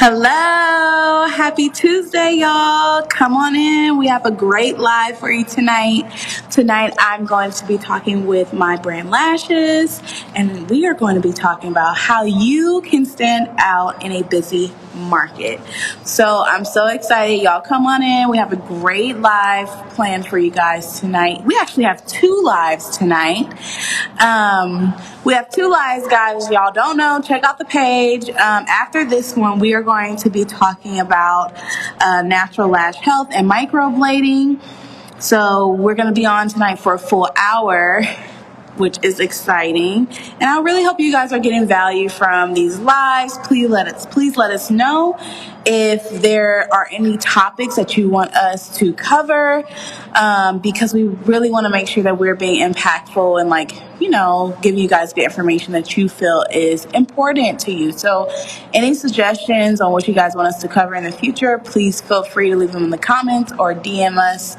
Hello, happy Tuesday, y'all. Come on in. We have a great live for you tonight. Tonight, I'm going to be talking with my brand Lashes, and we are going to be talking about how you can stand out in a busy market. So I'm so excited. Y'all come on in. We have a great live planned for you guys tonight. We actually have two lives tonight. We have two lives, guys. Y'all don't know, check out the page. After this one, we are going to be talking about natural lash health and microblading. So we're going to be on tonight for a full hour, which is exciting. And I really hope you guys are getting value from these lives. Please let us know if there are any topics that you want us to cover, because we really want to make sure that we're being impactful and give you guys the information that you feel is important to you. So any suggestions on what you guys want us to cover in the future, please feel free to leave them in the comments or DM us.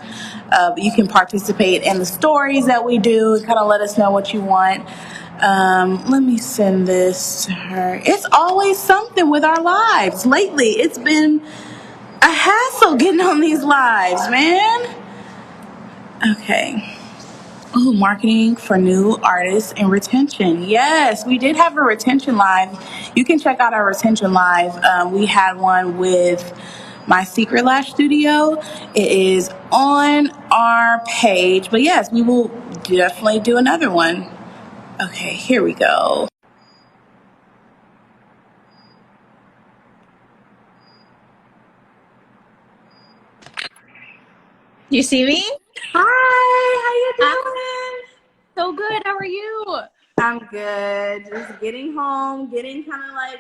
You can participate in the stories that we do and kind of let us know what you want. Let me send this to her. It's always something with our lives. Lately, it's been a hassle getting on these lives, man. Okay. Ooh, marketing for new artists and retention. Yes, we did have a retention live. You can check out our retention live. We had one with my secret lash studio. It is on our page. But yes, we will definitely do another one. Okay, here we go. You see me? Hi, how you doing? So good. How are you? I'm good. Just getting home, getting kind of like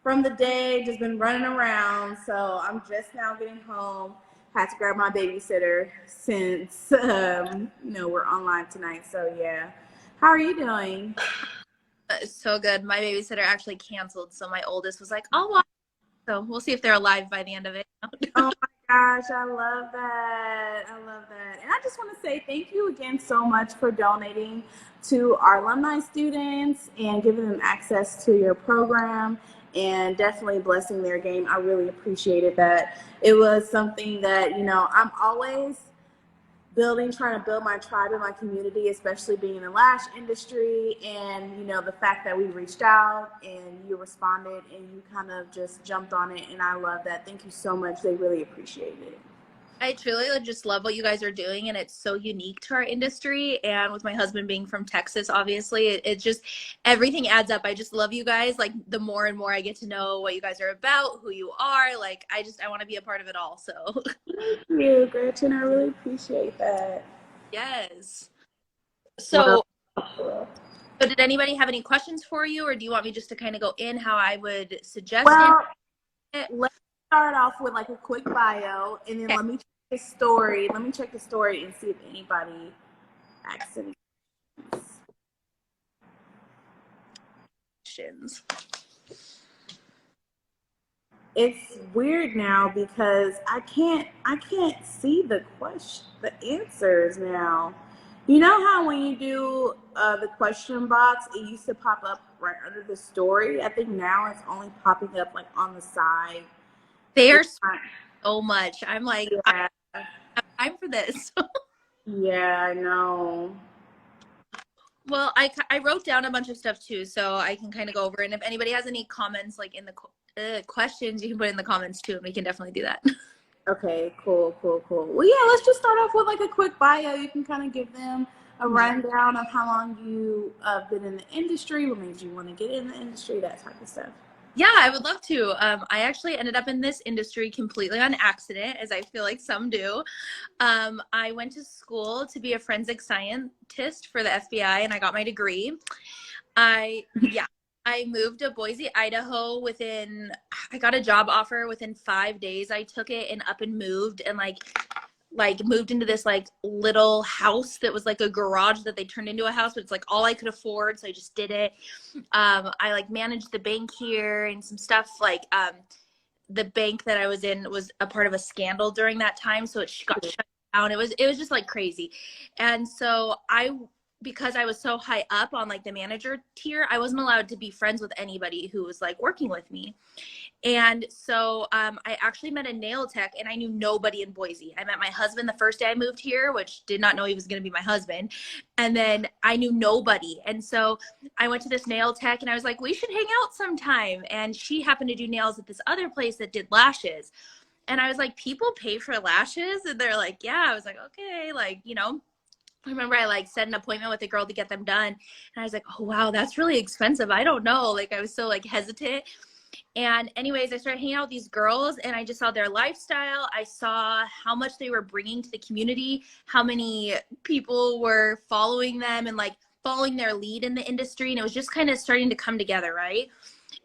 from the day, just been running around. So I'm just now getting home. Had to grab my babysitter since we're online tonight. So yeah. How are you doing? So good. My babysitter actually canceled, so my oldest was like, "I'll watch." So we'll see if they're alive by the end of it. Oh my gosh, I love that. I love that. And I just want to say thank you again so much for donating to our alumni students and giving them access to your program and definitely blessing their game. I really appreciated that. It was something that, I'm always trying to build my tribe and my community, especially being in the lash industry. And the fact that we reached out and you responded and you kind of just jumped on it, and I love that. Thank you so much. They really appreciate it. I truly just love what you guys are doing, and it's so unique to our industry. And with my husband being from Texas, obviously, it just, everything adds up. I just love you guys. Like, the more and more I get to know what you guys are about, who you are, like, I want to be a part of it all. So Thank you, Gretchen. I really appreciate that. yes. Well, So did anybody have any questions for you, or do you want me just to kind of go in how I would suggest it? let's start off with like a quick bio, and then Okay. let me check the story. Let me check the story and see if anybody asks any Questions. It's weird now because I can't see the answers now. You know how when you do the question box, it used to pop up right under the story? I think now it's only popping up like on the side. They are so much. I'm like, Yeah. I don't have time for this. Yeah, I know. Well, I wrote down a bunch of stuff too, so I can kind of go over. And if anybody has any comments, like in the questions, you can put in the comments too, and we can definitely do that. Okay, cool. Well, yeah, let's just start off with like a quick bio. You can kind of give them a rundown of how long you been in the industry, what made you want to get in the industry, that type of stuff. Yeah, I would love to. I actually ended up in this industry completely on accident, as I feel like some do. I went to school to be a forensic scientist for the FBI, and I got my degree. I moved to Boise, Idaho I got a job offer within 5 days. I took it and up and moved, and like moved into this like little house that was like a garage that they turned into a house, but it's like all I could afford, so I just did it. I like managed the bank here and some stuff. The bank that I was in was a part of a scandal during that time, so it got shut down. It was just like crazy. And so I because I was so high up on like the manager tier, I wasn't allowed to be friends with anybody who was like working with me. And so I actually met a nail tech, and I knew nobody in Boise. I met my husband the first day I moved here, which did not know he was going to be my husband. And then I knew nobody. And so I went to this nail tech, and I was like, we should hang out sometime. And she happened to do nails at this other place that did lashes. And I was like, people pay for lashes? And they're like, yeah. I was like, okay, like, you know. I remember I like set an appointment with a girl to get them done. And I was like, oh, wow, that's really expensive. I don't know. Like, I was so like hesitant. And anyways, I started hanging out with these girls, and I just saw their lifestyle. I saw how much they were bringing to the community, how many people were following them and like following their lead in the industry. And it was just kind of starting to come together, right?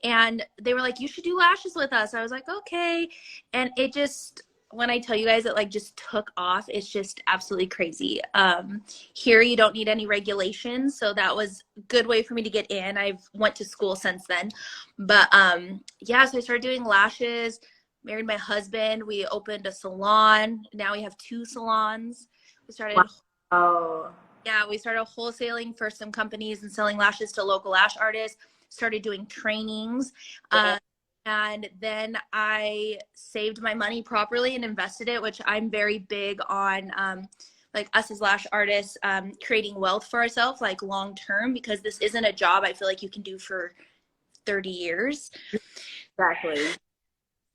And they were like, you should do lashes with us. I was like, okay. And it just, when I tell you guys it like just took off, it's just absolutely crazy. Here you don't need any regulations, so that was a good way for me to get in. I've went to school since then, but yeah, so I started doing lashes, married my husband, we opened a salon. Now we have 2 salons. We started Wow. Yeah, we started wholesaling for some companies and selling lashes to local lash artists, started doing trainings. And then I saved my money properly and invested it, which I'm very big on, like us as lash artists, creating wealth for ourselves, like long term, because this isn't a job I feel like you can do for 30 years. Exactly.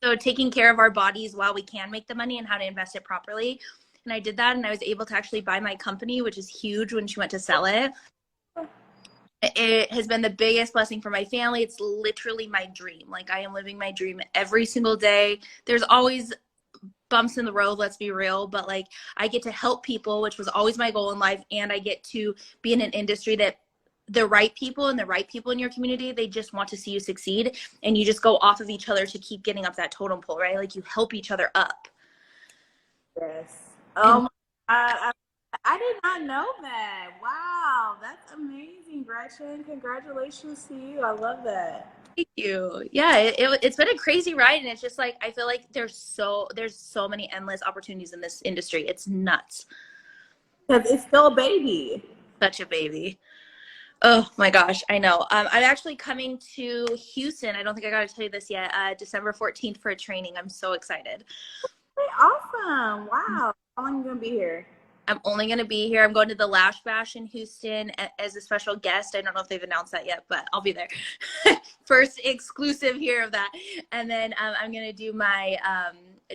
So taking care of our bodies while we can make the money and how to invest it properly. And I did that, and I was able to actually buy my company, which is huge when she went to sell it. It has been the biggest blessing for my family. It's literally my dream. Like, I am living my dream every single day. There's always bumps in the road, let's be real, but like I get to help people, which was always my goal in life, and I get to be in an industry that the right people in your community, they just want to see you succeed, and you just go off of each other to keep getting up that totem pole, right? Like, you help each other up. Yes. And Oh my God. I did not know that. Wow. That's amazing, Gretchen. Congratulations to you. I love that. thank you. Yeah, it's been a crazy ride, and it's just like I feel like there's so many endless opportunities in this industry. It's nuts. Because it's still a baby. Such a baby. Oh my gosh, I know. I'm actually coming to Houston. I don't think I got to tell you this yet. December 14th for a training. I'm so excited. Hey, awesome. Wow. How long are you going to be here? I'm only going to be here. I'm going to the Lash Bash in Houston as a special guest. I don't know if they've announced that yet, but I'll be there. First exclusive here of that. And then I'm going to do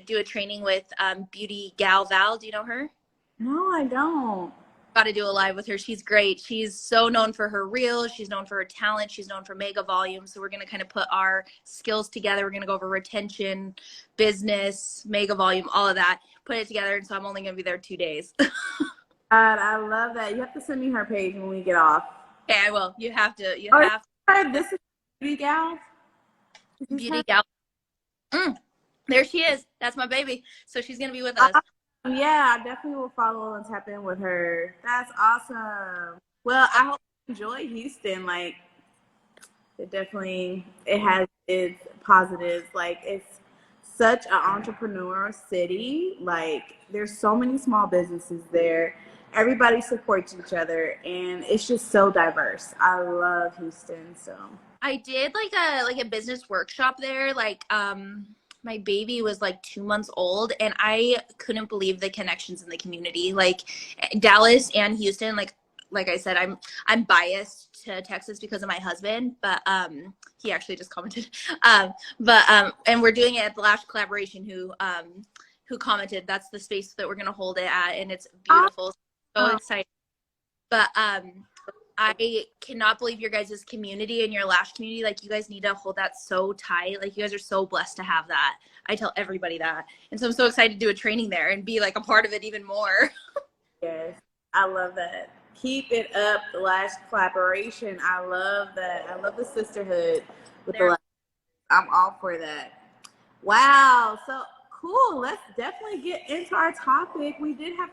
do a training with Beauty Gal Val. Do you know her? No, I don't. Got to do a live with her. She's great. She's so known for her reels. She's known for her talent. She's known for mega volume. So we're going to kind of put our skills together. We're going to go over retention, business, mega volume, all of that, put it together. And so I'm only going to be there 2 days. God, I love that. You have to send me her page when we get off. Okay, I will. You have to. This is Beauty Gal? Beauty Gal. There she is. That's my baby. So she's going to be with us. Yeah, I definitely will follow and tap in with her. That's awesome. Well, I hope you enjoy Houston. Like, it has its positives. Like, it's such an entrepreneurial city. Like, there's so many small businesses there. Everybody supports each other, and it's just so diverse. I love Houston. So I did like a business workshop there. Like, my baby was like 2 months old, and I couldn't believe the connections in the community. Like, Dallas and Houston, like I said, I'm biased to Texas because of my husband, but he actually just commented. And we're doing it at the Lash Collaboration, who commented. That's the space that we're gonna hold it at, and it's beautiful. So excited. But I cannot believe your guys' community and your lash community. Like, you guys need to hold that so tight. Like, you guys are so blessed to have that. I tell everybody that. And so I'm so excited to do a training there and be like a part of it even more. yes, I love that. Keep it up, the Lash Collaboration. I love that. I love the sisterhood with the Lash. I'm all for that. Wow, so cool. Let's definitely get into our topic. We did have,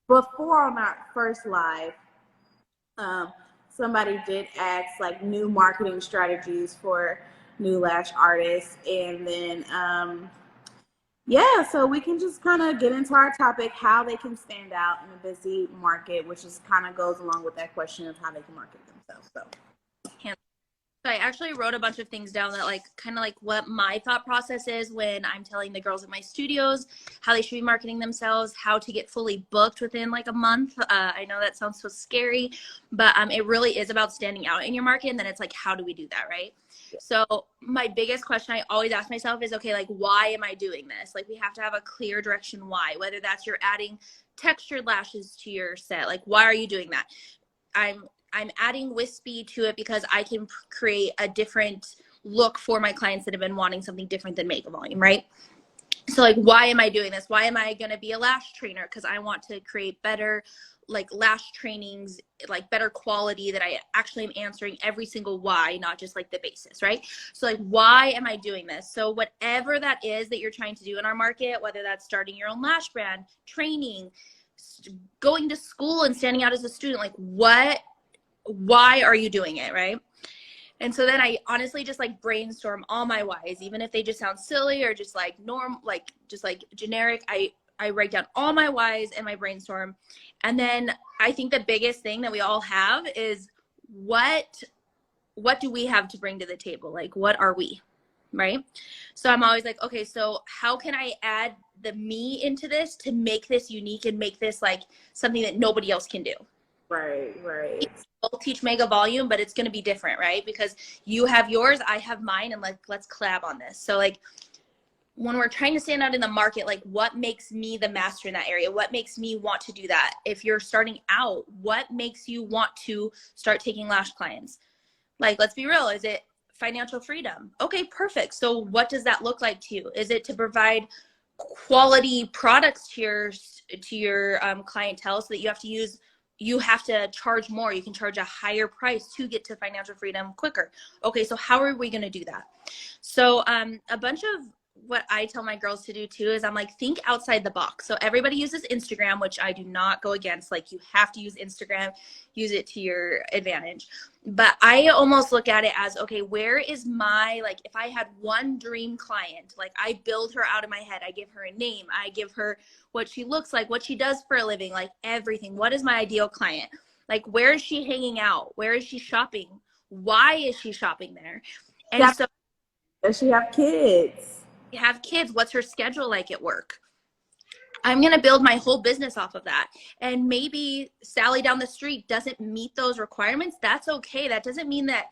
before on our first live, somebody did ask like new marketing strategies for new lash artists, and then Yeah, so we can just kind of get into our topic, how they can stand out in a busy market, which is kind of goes along with that question of how they can market themselves. So So I actually wrote a bunch of things down that like kind of like what my thought process is when I'm telling the girls in my studios how they should be marketing themselves, how to get fully booked within like a month. I know that sounds so scary, but it really is about standing out in your market. And then it's like, how do we do that, right? So my biggest question I always ask myself is, okay, like, why am I doing this? Like, we have to have a clear direction why, whether that's you're adding textured lashes to your set. Like, why are you doing that? I'm adding wispy to it because I can create a different look for my clients that have been wanting something different than mega volume, right? So like, why am I doing this? Why am I going to be a lash trainer? Because I want to create better like lash trainings, like better quality that I actually am answering every single why, not just like the basis, right? So like, why am I doing this? So whatever that is that you're trying to do in our market, whether that's starting your own lash brand, training, going to school and standing out as a student, like why are you doing it, right? And so then I honestly just like brainstorm all my whys, even if they just sound silly or just like just like generic. I write down all my whys in my brainstorm. And then I think the biggest thing that we all have is what do we have to bring to the table? Like, what are we, right? So I'm always like, okay, so how can I add the me into this to make this unique and make this like something that nobody else can do? right. Both teach mega volume, but it's going to be different, right? Because you have yours, I have mine, and like let's collab on this. So like when we're trying to stand out in the market, like what makes me the master in that area? What makes me want to do that? If you're starting out, what makes you want to start taking lash clients? Like, let's be real, is it financial freedom? Okay, perfect. So what does that look like to you? Is it to provide quality products to your clientele so that you have to charge more? You can charge a higher price to get to financial freedom quicker. Okay, so how are we going to do that? So a bunch of what I tell my girls to do too is I'm like, think outside the box. So everybody uses Instagram, which I do not go against. Like, you have to use Instagram, use it to your advantage. But I almost look at it as, okay, where is my, like, if I had one dream client, like I build her out in my head, I give her a name, I give her what she looks like, what she does for a living, like everything. What is my ideal client? Like, where is she hanging out? Where is she shopping? Why is she shopping there? And so Does she have kids? you have kids. What's her schedule like at work? I'm going to build my whole business off of that. And maybe Sally down the street doesn't meet those requirements. That's okay. That doesn't mean that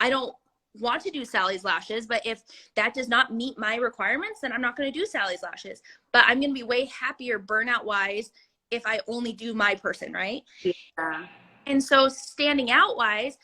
I don't want to do Sally's lashes, but if that does not meet my requirements, then I'm not going to do Sally's lashes. But I'm going to be way happier burnout wise if I only do my person, right? Yeah. And so standing out wise,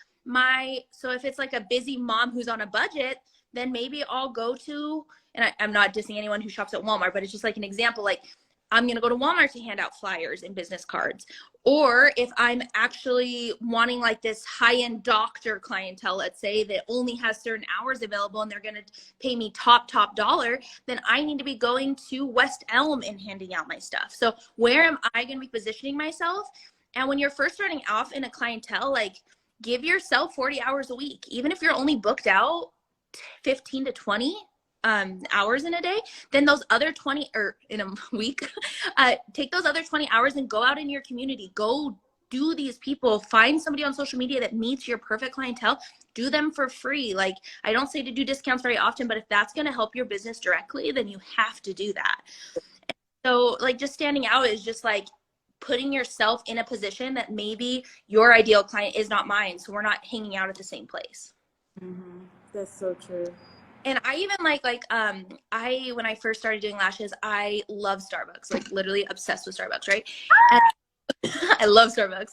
so if it's like a busy mom who's on a budget, then maybe I'll go to, and I'm not dissing anyone who shops at Walmart, but it's just like an example, like I'm going to go to Walmart to hand out flyers and business cards. Or if I'm actually wanting like this high-end doctor clientele, let's say, that only has certain hours available and they're going to pay me top dollar, then I need to be going to West Elm and handing out my stuff. So where am I going to be positioning myself? And when you're first starting off in a clientele, like, give yourself 40 hours a week. Even if you're only booked out 15 to 20 hours in a day, then those other 20 or in a week, take those other 20 hours and go out in your community. Go do these people. Find somebody on social media that meets your perfect clientele. Do them for free. Like, I don't say to do discounts very often, but if that's going to help your business directly, then you have to do that. So like, just standing out is just like putting yourself in a position that maybe your ideal client is not mine, so we're not hanging out at the same place. Mm-hmm. That's so true. And I even like I when I first started doing lashes, I love Starbucks, like literally obsessed with Starbucks, right? And I love Starbucks.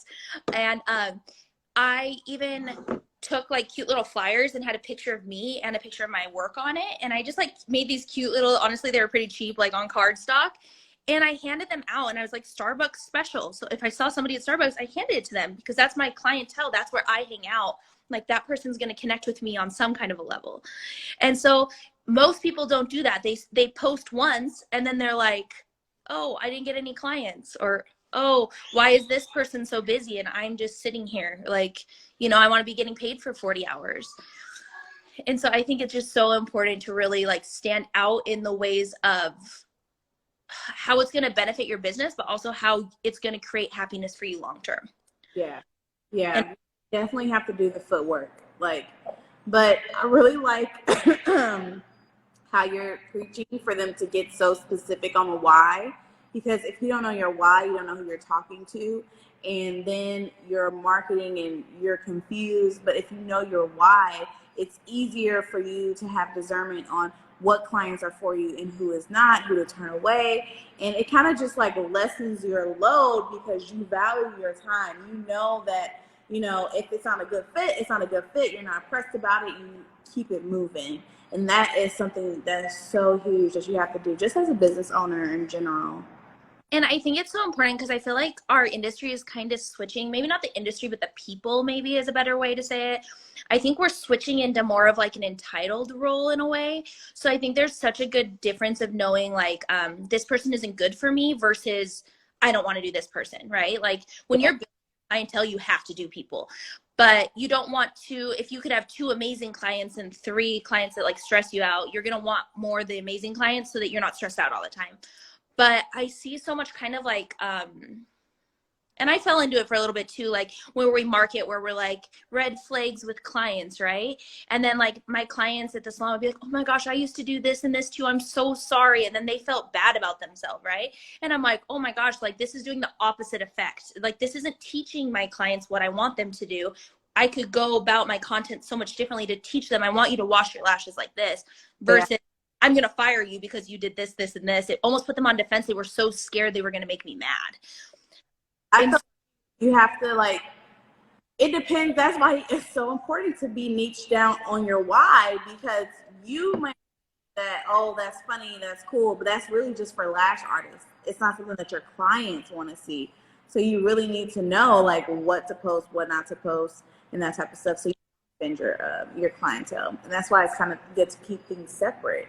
And I even took like cute little flyers and had a picture of me and a picture of my work on it, and I just like made these cute little, honestly they were pretty cheap, like on cardstock, and I handed them out, and I was like, Starbucks special. So if I saw somebody at Starbucks, I handed it to them because that's my clientele. That's where I hang out. Like, that person's going to connect with me on some kind of a level. And so most people don't do that. They post once and then they're like, oh, I didn't get any clients, or oh, why is this person so busy and I'm just sitting here, like, I want to be getting paid for 40 hours. And so I think it's just so important to really like stand out in the ways of how it's going to benefit your business, but also how it's going to create happiness for you long term. Yeah. And Yeah. Definitely have to do the footwork. Like, but I really like how you're preaching for them to get so specific on the why. Because if you don't know your why, you don't know who you're talking to. And then you're marketing and you're confused. But if you know your why, it's easier for you to have discernment on what clients are for you and who is not, who to turn away. And it kind of just like lessens your load because you value your time. You know that, you know, if it's not a good fit, it's not a good fit. You're not pressed about it. You keep it moving. And that is something that's so huge that you have to do just as a business owner in general. And I think it's so important because I feel like our industry is kind of switching, maybe not the industry, but the people maybe is a better way to say it. I think we're switching into more of like an entitled role in a way. So I think there's such a good difference of knowing like this person isn't good for me versus I don't want to do this person, right? Like when you're clientele, you have to do people. But you don't want to, if you could have 2 amazing clients and 3 clients that like stress you out, you're going to want more of the amazing clients so that you're not stressed out all the time. But I see so much kind of like, and I fell into it for a little bit too, like where we market, where we're like red flags with clients, right? And then like my clients at the salon would be like, oh my gosh, I used to do this and this too. I'm so sorry. And then they felt bad about themselves, right? And I'm like, oh my gosh, like this is doing the opposite effect. Like this isn't teaching my clients what I want them to do. I could go about my content so much differently to teach them. I want you to wash your lashes like this versus I'm going to fire you because you did this, this, and this. It almost put them on defense. They were so scared they were going to make me mad. I feel you have to like, it depends. That's why it's so important to be niche down on your why, because you might think that, oh, that's funny, that's cool, but that's really just for lash artists. It's not something that your clients want to see. So you really need to know like what to post, what not to post, and that type of stuff. So you defend your clientele, and that's why it's kind of good to keep things separate.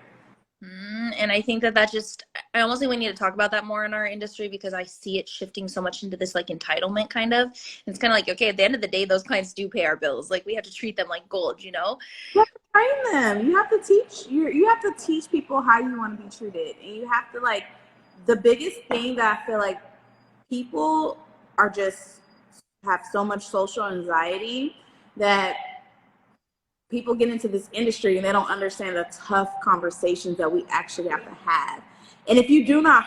And I think that just, I almost think we need to talk about that more in our industry because I see it shifting so much into this like entitlement kind of. And it's kind of like, okay, at the end of the day, those clients do pay our bills. Like we have to treat them like gold, you know? You have to train them. You have to teach you have to teach people how you want to be treated. And you have to like, the biggest thing that I feel like people are just have so much social anxiety that people get into this industry and they don't understand the tough conversations that we actually have to have. And if you do not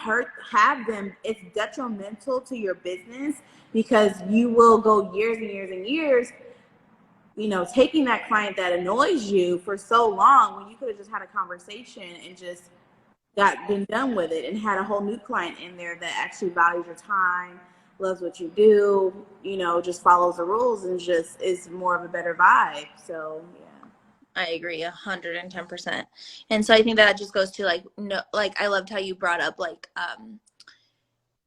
have them, it's detrimental to your business because you will go years and years and years, you know, taking that client that annoys you for so long when you could have just had a conversation and just been done with it and had a whole new client in there that actually values your time, loves what you do, you know, just follows the rules and just is more of a better vibe. So yeah. I agree 110%. And so I think that just goes to like, no, like I loved how you brought up like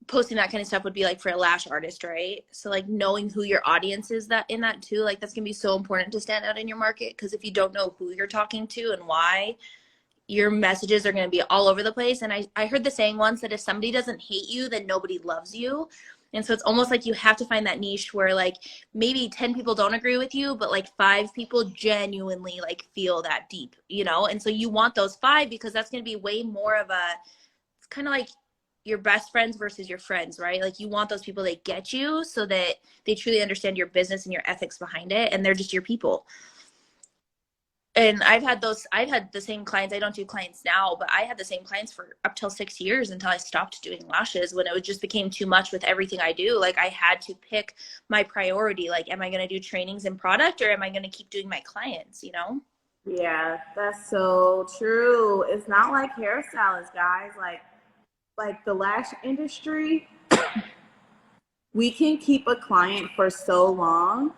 posting that kind of stuff would be like for a lash artist, right? So like knowing who your audience is that in that too, like that's gonna be so important to stand out in your market because if you don't know who you're talking to and why, your messages are going to be all over the place. And I heard the saying once that if somebody doesn't hate you, then nobody loves you. And so it's almost like you have to find that niche where like maybe 10 people don't agree with you, but like 5 people genuinely like feel that deep, you know? And so you want those 5 because that's going to be way more of a, it's kind of like your best friends versus your friends, right? Like you want those people that get you so that they truly understand your business and your ethics behind it. And they're just your people. And I've had the same clients. I don't do clients now, but I had the same clients for up till 6 years until I stopped doing lashes when it just became too much with everything I do. Like I had to pick my priority. Like, am I going to do trainings and product or am I going to keep doing my clients, you know? Yeah, that's so true. It's not like hairstylists, guys. Like the lash industry, we can keep a client for so long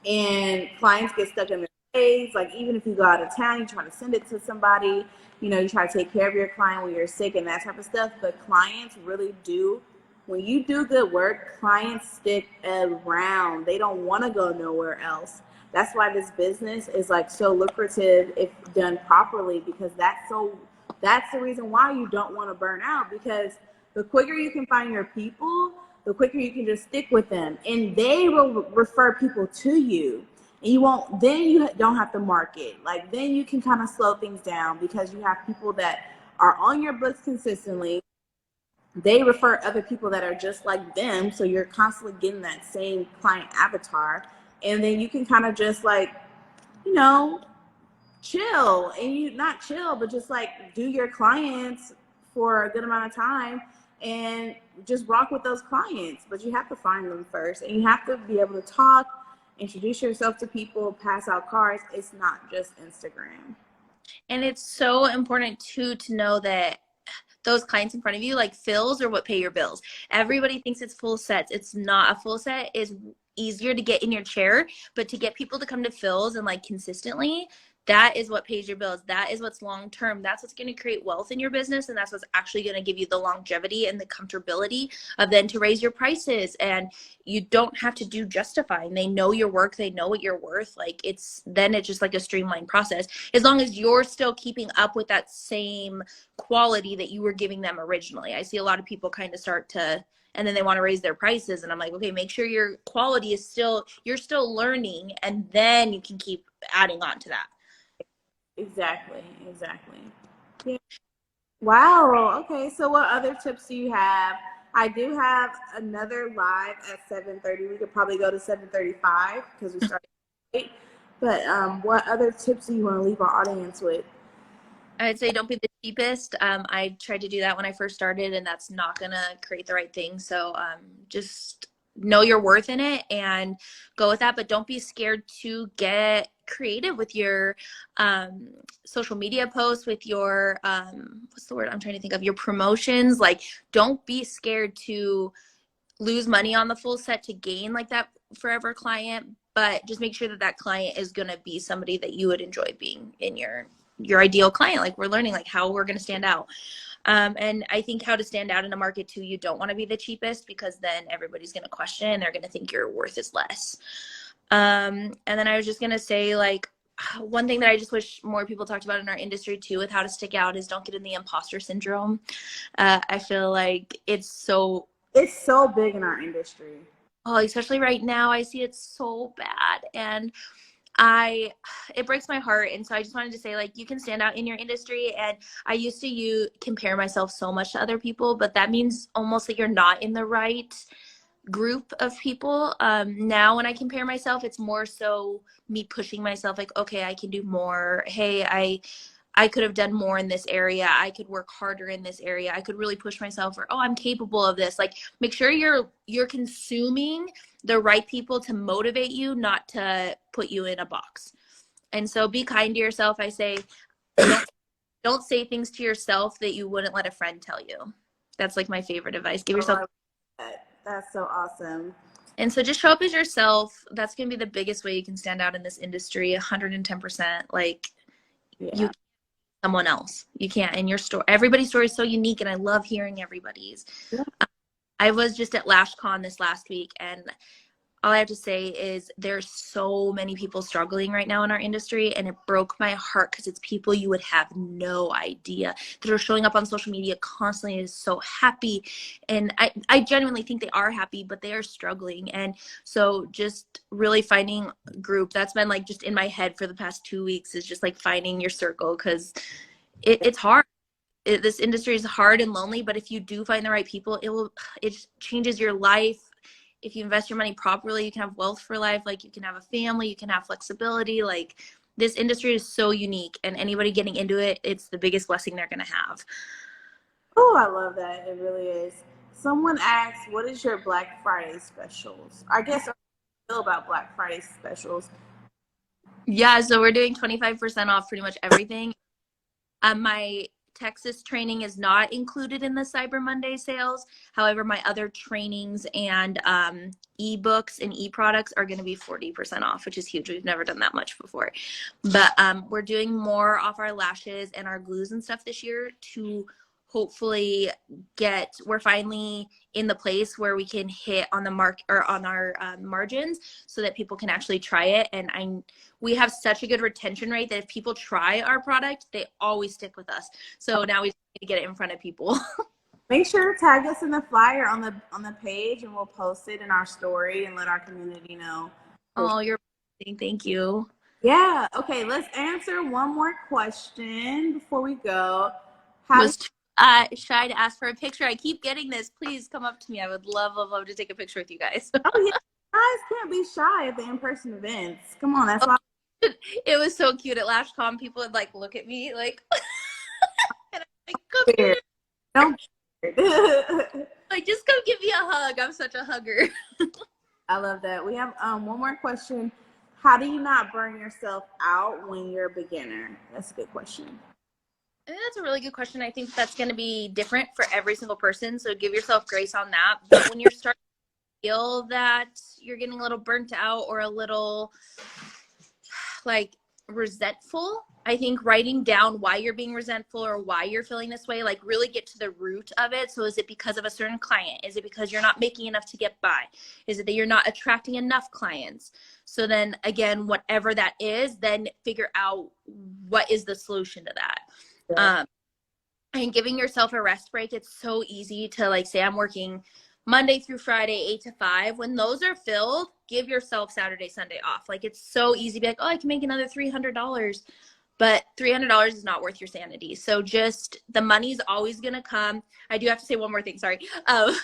and clients get stuck in their ways. Like even if you go out of town, you try to send it to somebody, you know, you try to take care of your client when you're sick and that type of stuff. But clients really do, when you do good work, clients stick around. They don't want to go nowhere else. That's why this business is like so lucrative if done properly, because that's the reason why you don't want to burn out, because the quicker you can find your people, the quicker you can just stick with them and they will refer people to you. And you don't have to market. Like then you can kind of slow things down because you have people that are on your books consistently they refer other people that are just like them. So you're constantly getting that same client avatar. And then you can kind of just like, you know, chill, and you not chill, but just like do your clients for a good amount of time and just rock with those clients. But you have to find them first, and you have to be able to talk, introduce yourself to people, pass out cards. It's not just Instagram. And it's so important too to know that those clients in front of you, like fills are what pay your bills. Everybody thinks it's full sets. It's not. A full set is easier to get in your chair, but to get people to come to fills and like consistently, that is what pays your bills. That is what's long term. That's what's going to create wealth in your business, and that's what's actually going to give you the longevity and the comfortability of then to raise your prices. And you don't have to do justifying. They know your work. They know what you're worth. Like it's just like a streamlined process, as long as you're still keeping up with that same quality that you were giving them originally. I see a lot of people kind of start to, and then they want to raise their prices, and I'm like, okay, make sure your quality is still, you're still learning, and then you can keep adding on to that. Exactly. Yeah. Wow. Okay. So what other tips do you have? I do have another live at 7:30. We could probably go to 7:35 because we started late. But what other tips do you want to leave our audience with? I'd say don't be the cheapest. I tried to do that when I first started, and that's not gonna create the right thing. So just know your worth in it and go with that. But don't be scared to get creative with your social media posts, with your what's the word I'm trying to think of? Your promotions. Like, don't be scared to lose money on the full set to gain like that forever client, but just make sure that that client is going to be somebody that you would enjoy being in your ideal client. Like we're learning like how we're going to stand out. And I think how to stand out in a market too, you don't want to be the cheapest, because then everybody's going to question and they're going to think your worth is less. And then I was just going to say, like, one thing that I just wish more people talked about in our industry too with how to stick out is don't get in the imposter syndrome. I feel like it's so big in our industry. Oh, especially right now, I see it so bad, and it breaks my heart. And so I just wanted to say, like, you can stand out in your industry. And I used to compare myself so much to other people, but that means almost that you're not in the right group of people. Now when I compare myself, it's more so me pushing myself, like, okay, I can do more. Hey, I could have done more in this area. I could work harder in this area. I could really push myself, or, oh, I'm capable of this. Like, make sure you're consuming the right people to motivate you, not to put you in a box. And so be kind to yourself. I say, don't say things to yourself that you wouldn't let a friend tell you. That's like my favorite advice. Give yourself. That's so awesome. And so just show up as yourself. That's going to be the biggest way you can stand out in this industry, 110%. Like, you someone else. You can't. And your story, everybody's story is so unique, and I love hearing everybody's. Yeah. I was just at LashCon this last week, and all I have to say is there's so many people struggling right now in our industry, and it broke my heart because it's people you would have no idea that are showing up on social media constantly, is so happy. And I genuinely think they are happy, but they are struggling. And so just really finding a group that's been like just in my head for the past 2 weeks is just like finding your circle, because it's hard. This industry is hard and lonely, but if you do find the right people, it changes your life. If you invest your money properly, you can have wealth for life. Like, you can have a family, you can have flexibility. Like, this industry is so unique, and anybody getting into it, it's the biggest blessing they're going to have. Oh, I love that. It really is. Someone asked, what is your Black Friday specials? I guess I feel about Black Friday specials. Yeah, so we're doing 25% off pretty much everything. My Texas training is not included in the Cyber Monday sales. However, my other trainings and ebooks and e-products are going to be 40% off, which is huge. We've never done that much before. But we're doing more off our lashes and our glues and stuff this year to hopefully we're finally in the place where we can hit on the mark or on our margins, so that people can actually try it. And we have such a good retention rate that if people try our product, they always stick with us. So now we just need to get it in front of people. Make sure to tag us in the flyer on the page, and we'll post it in our story and let our community know. Oh, you're amazing. Thank you. Yeah. Okay. Let's answer one more question before we go. shy to ask for a picture. I keep getting this. Please come up to me. I would love, love, love to take a picture with you guys. Oh yeah, guys can't be shy at the in-person events. Come on, that's why. It was so cute at LashCon. People would like look at me like, and I'm like, come Weird. here. Don't. Like, just come give me a hug. I'm such a hugger. I love that. We have one more question. How do you not burn yourself out when you're a beginner? That's a good question. I think that's a really good question. I think that's going to be different for every single person. So give yourself grace on that. But when you're starting to feel that you're getting a little burnt out or a little like resentful, I think writing down why you're being resentful or why you're feeling this way, like really get to the root of it. So is it because of a certain client? Is it because you're not making enough to get by? Is it that you're not attracting enough clients? So then again, whatever that is, then figure out what is the solution to that. Yeah. And giving yourself a rest break. It's so easy to like say I'm working Monday through Friday, 8 to 5. When those are filled, give yourself Saturday, Sunday off. Like it's so easy to be like, oh, I can make another $300. But $300 is not worth your sanity. So just the money's always going to come. I do have to say one more thing. Sorry. As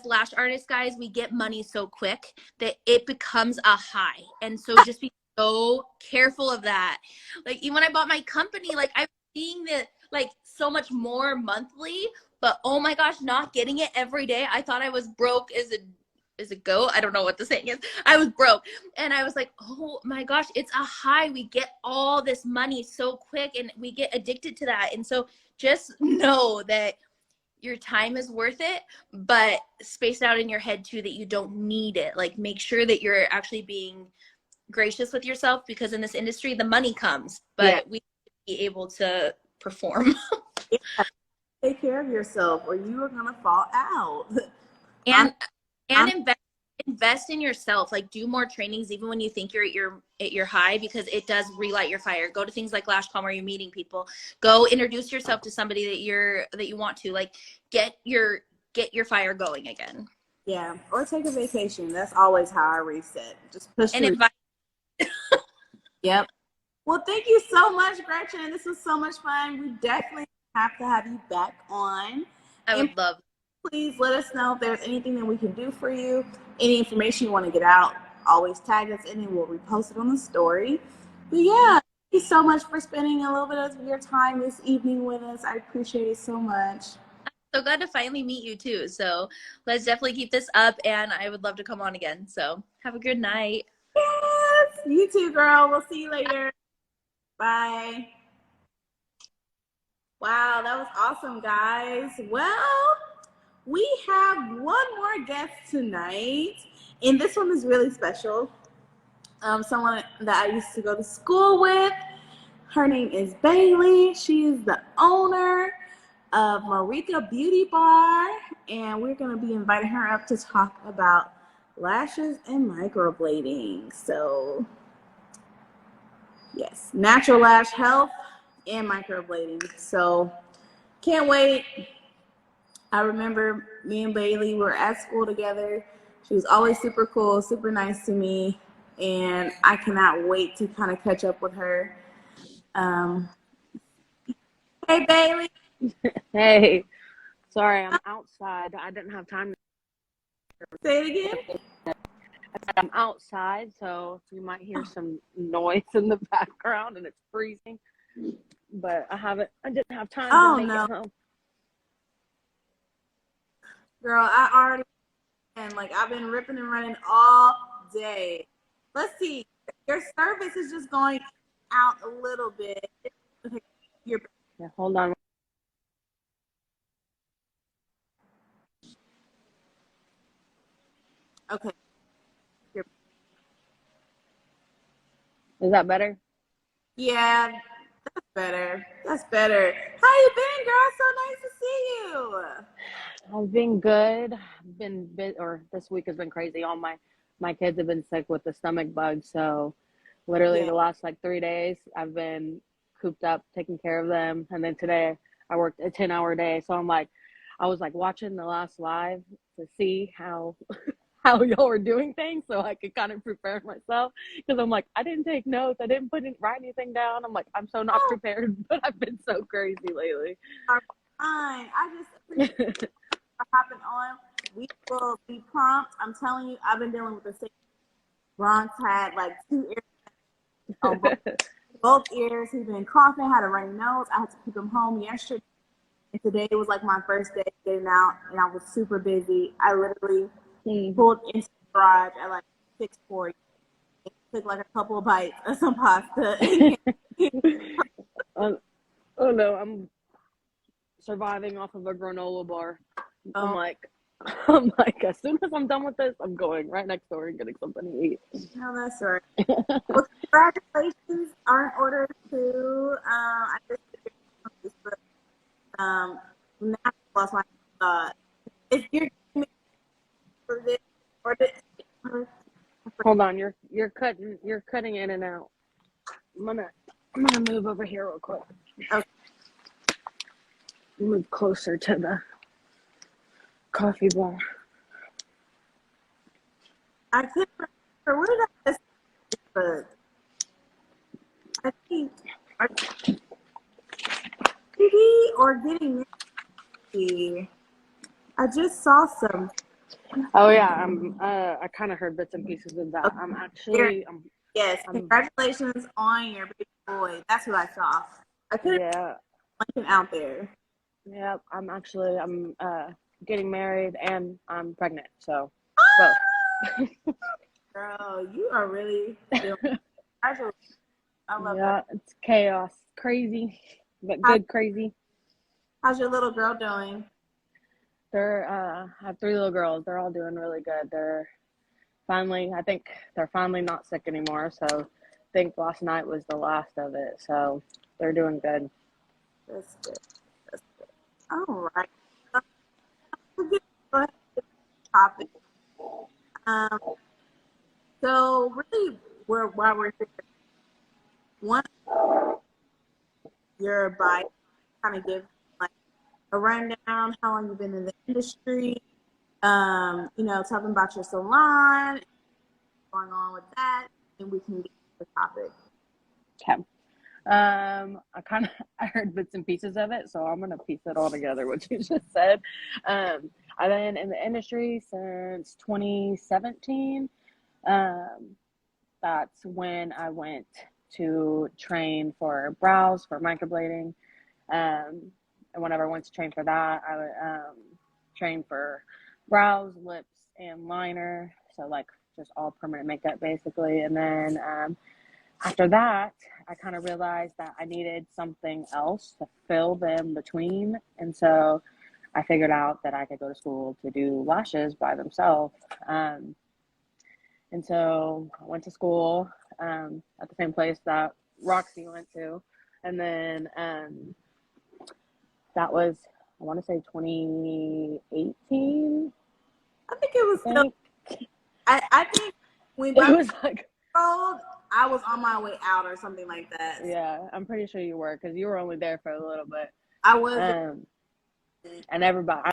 lash artists, guys, we get money so quick that it becomes a high. And so just be so careful of that. Like even when I bought my company, like I'm seeing that like so much more monthly, but oh my gosh, not getting it every day. I thought I was broke as a goat. I don't know what the saying is. I was broke. And I was like, oh my gosh, it's a high. We get all this money so quick and we get addicted to that. And so just know that your time is worth it, but space it out in your head too that you don't need it. Like make sure that you're actually being gracious with yourself because in this industry, the money comes, but we be able to perform. Yeah. Take care of yourself or you are going to fall out. and invest in yourself. Like do more trainings even when you think you're at your high, because it does relight your fire. Go to things like LashCon where you're meeting people. Go introduce yourself to somebody that you want to, like get your fire going again. Yeah, or take a vacation. That's always how I reset. Just push And through. invite. Yep. Well, thank you so much, Gretchen. This was so much fun. We definitely have to have you back on. I would love. Please let us know if there's anything that we can do for you. Any information you want to get out, always tag us in and we'll repost it on the story. But yeah, thank you so much for spending a little bit of your time this evening with us. I appreciate it so much. So glad to finally meet you too. So let's definitely keep this up and I would love to come on again. So have a good night. Yes, you too, girl. We'll see you later. Bye. Wow, that was awesome, guys. Well, we have one more guest tonight, and this one is really special. Someone that I used to go to school with. Her name is Bailey. She is the owner of Marika Beauty Bar, and we're going to be inviting her up to talk about lashes and microblading. So, yes, natural lash health and microblading. So, can't wait. I remember me and Bailey were at school together. She was always super cool, super nice to me, and I cannot wait to kind of catch up with her. Hey, Bailey. Hey, sorry, I'm outside. I didn't have time. Say it again. I'm outside, so you might hear some noise in the background, and it's freezing. But I didn't have time to make it home. Girl, I already I've been ripping and running all day. Let's see. Your service is just going out a little bit. Okay, yeah, hold on. Okay. Is that better? Yeah, that's better. That's better. How you been, girl? So nice to see you. I've been good. This week has been crazy. All my kids have been sick with the stomach bug, so literally the last 3 days I've been cooped up taking care of them, and then today I worked a 10-hour day. So I was watching the last live to see how how y'all were doing things so I could kind of prepare myself. Because I'm like, I didn't take notes. I didn't write anything down. I'm like, I'm so not prepared, but I've been so crazy lately. Fine. I just appreciate for hopping on. We will be prompt. I'm telling you, I've been dealing with the same. Bronx had like 2 ears on both ears. He's been coughing, had a runny nose. I had to keep him home yesterday. And today was like my first day getting out, and I was super busy. I literally pulled into the garage at like 6:40. It took like a couple of bites of some pasta. Oh no, I'm surviving off of a granola bar. I'm like, as soon as I'm done with this, I'm going right next door and getting something to eat. No, that's right. Well, congratulations are in order too. I just now I lost my if you're for this or this. Hold on, you're cutting in and out. I'm gonna move over here real quick. Okay. Move closer to the coffee bar. I couldn't remember what did I say, but I think TV or getting married. I just saw some. Oh yeah, I kind of heard bits and pieces of that. Yes, congratulations on your baby boy. That's what I saw. I couldn't find him out there. Yeah, I'm getting married and I'm pregnant, so both. Girl, you are really doing I love that. It's chaos, crazy, but good crazy. How's your little girl doing? I have 3 little girls. They're all doing really good. I think they're finally not sick anymore. So I think last night was the last of it. So they're doing good. That's good. All right. Go ahead to the topic. So really, while we're here, one your bio kind of give like a rundown how long you've been in the industry. Talking about your salon, going on with that, and we can get to the topic. Okay. I heard bits and pieces of it, so I'm gonna piece it all together. What you just said. I've been in the industry since 2017. That's when I went to train for brows for microblading. And whenever I went to train for that, I would train for brows, lips, and liner. So like just all permanent makeup basically. And then after that, I kind of realized that I needed something else to fill them between. And so I figured out that I could go to school to do lashes by themselves. And so I went to school at the same place that Roxy went to. And then that was, I want to say 2018. I think it was still, I think when it was like old, I was on my way out or something like that. Yeah, I'm pretty sure you were because you were only there for a little bit. I was. And everybody.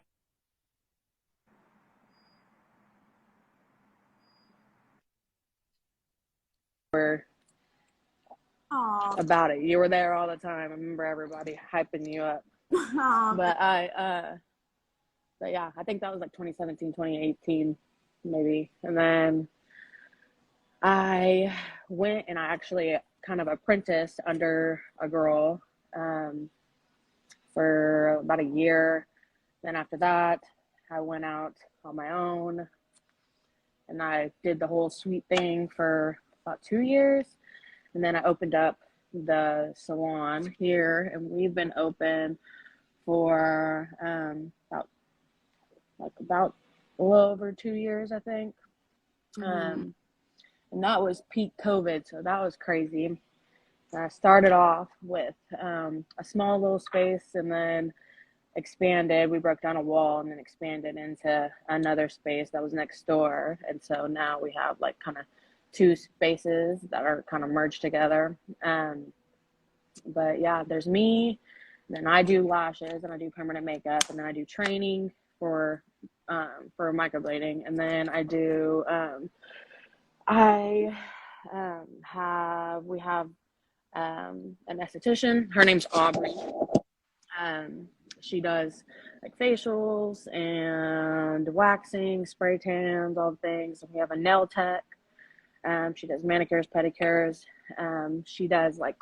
Were about it. You were there all the time. I remember everybody hyping you up. But yeah, I think that was like 2017, 2018, maybe. And then I went and I actually kind of apprenticed under a girl for about a year. Then after that, I went out on my own and I did the whole suite thing for about 2 years. And then I opened up the salon here, and we've been open for about a little over 2 years, I think. And that was peak COVID, so that was crazy. And I started off with a small little space and then expanded. We broke down a wall and then expanded into another space that was next door. And so now we have like kind of 2 spaces that are kind of merged together. But yeah, there's me, then I do lashes and I do permanent makeup, and then I do training microblading. And then I we have an esthetician. Her name's Aubrey. She does like facials and waxing, spray tans, all the things. We have a nail tech. She does manicures, pedicures. She does like